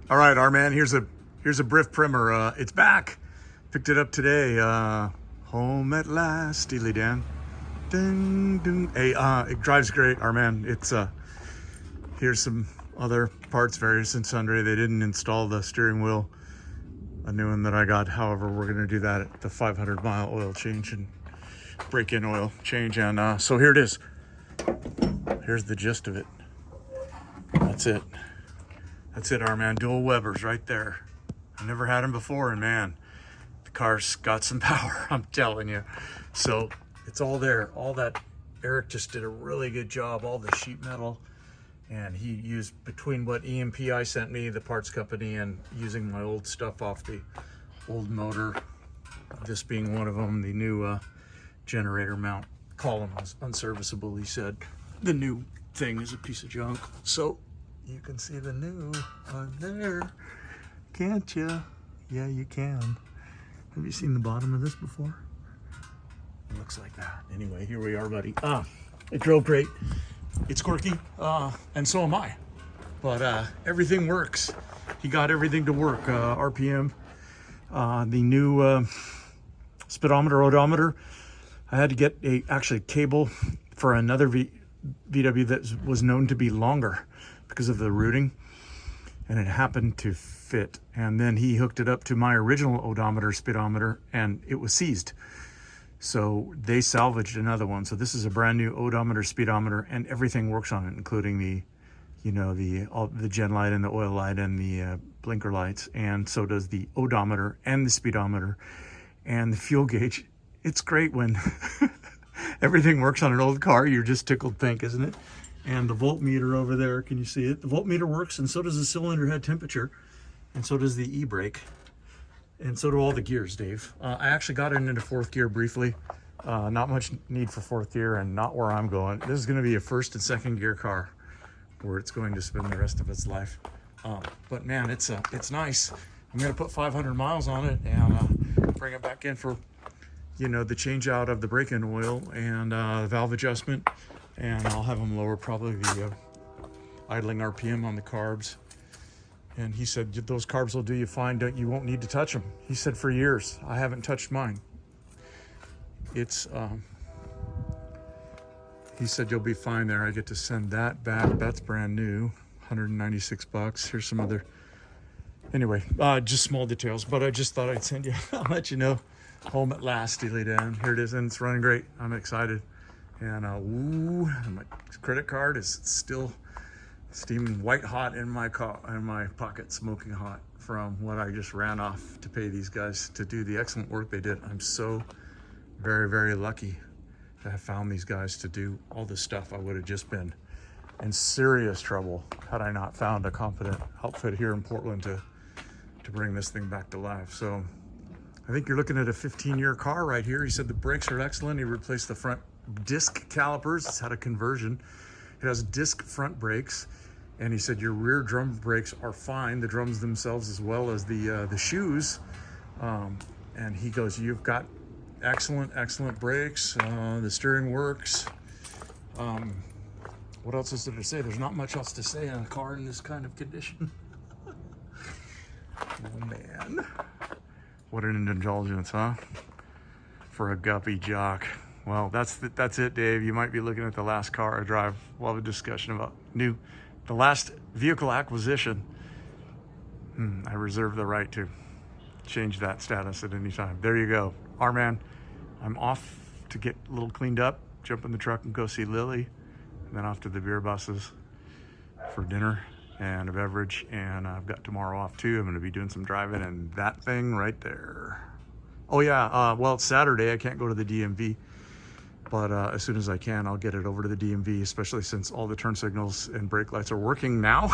All right, our man. Here's a Briff Primer. It's back. Picked it up today. Home at last, Steely Dan. Ding, ding. Hey, it drives great, our man. It's here's some other parts, various and sundry. They didn't install the steering wheel, a new one that I got. However, we're gonna do that at the 500-mile oil change and break-in oil change. And so here it is. Here's the gist of it. That's it. That's it, our man. Dual Webers right there. I never had them before, and man, the car's got some power, I'm telling you. So it's all there. All that, Eric just did a really good job. All the sheet metal, and he used, between what EMPI sent me, the parts company, and using my old stuff off the old motor, this being one of them, the new generator mount column was unserviceable, he said. The new thing is a piece of junk. So you can see the new on there, can't you? Yeah, you can. Have you seen the bottom of this before? It looks like that. Anyway, here we are, buddy. It drove great. It's quirky, and so am I. But everything works. He got everything to work. RPM, the new speedometer, odometer. I had to get a cable for another VW that was known to be longer because of the routing, and it happened to fit. And then he hooked it up to my original odometer, speedometer, and it was seized. So they salvaged another one. So this is a brand new odometer, speedometer, and everything works on it, including the, you know, the gen light and the oil light and the blinker lights. And so does the odometer and the speedometer and the fuel gauge. It's great when everything works on an old car. You're just tickled pink, isn't it? And the voltmeter over there, can you see it? The voltmeter works, and so does the cylinder head temperature, and so does the e-brake, and so do all the gears, Dave. I actually got it into fourth gear briefly. Not much need for fourth gear, and not where I'm going. This is going to be a first and second gear car where it's going to spend the rest of its life. But man, it's nice. I'm going to put 500 miles on it and bring it back in for, you know, the change out of the break-in oil and valve adjustment. And I'll have them lower probably the idling RPM on the carbs. And he said, those carbs will do you fine. You won't need to touch them. He said, for years, I haven't touched mine. It's, he said, you'll be fine there. I get to send that back. That's brand new, 196 bucks. Here's some other, anyway, just small details, but I just thought I'd send you, I'll let you know. Home at last, Steely Dan. Here it is, and it's running great. I'm excited. And my credit card is still steaming white hot in my pocket, smoking hot from what I just ran off to pay these guys to do the excellent work they did. I'm so very, very lucky to have found these guys to do all this stuff. I would have just been in serious trouble had I not found a competent outfit here in Portland to bring this thing back to life. So I think you're looking at a 15-year car right here. He said the brakes are excellent. He replaced the front disc calipers. It's had a conversion. It has disc front brakes, and he said your rear drum brakes are fine, the drums themselves as well as the shoes. And he goes, you've got excellent brakes. The steering works. What else is there to say? There's not much else to say on a car in this kind of condition. Oh man, what an indulgence, huh? For a guppy jock. Well, that's it, Dave. You might be looking at the last car I drive. We'll have a discussion about the last vehicle acquisition. I reserve the right to change that status at any time. There you go. Our man, I'm off to get a little cleaned up, jump in the truck and go see Lily, and then off to the beer buses for dinner and a beverage. And I've got tomorrow off too. I'm going to be doing some driving and that thing right there. Oh yeah, well, it's Saturday. I can't go to the DMV. But as soon as I can, I'll get it over to the DMV, especially since all the turn signals and brake lights are working now.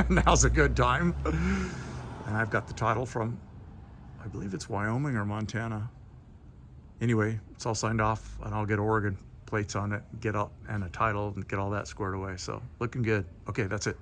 Now's a good time. And I've got the title from, I believe it's Wyoming or Montana. Anyway, it's all signed off, and I'll get Oregon plates on it, and a title, and get all that squared away. So looking good. Okay, that's it.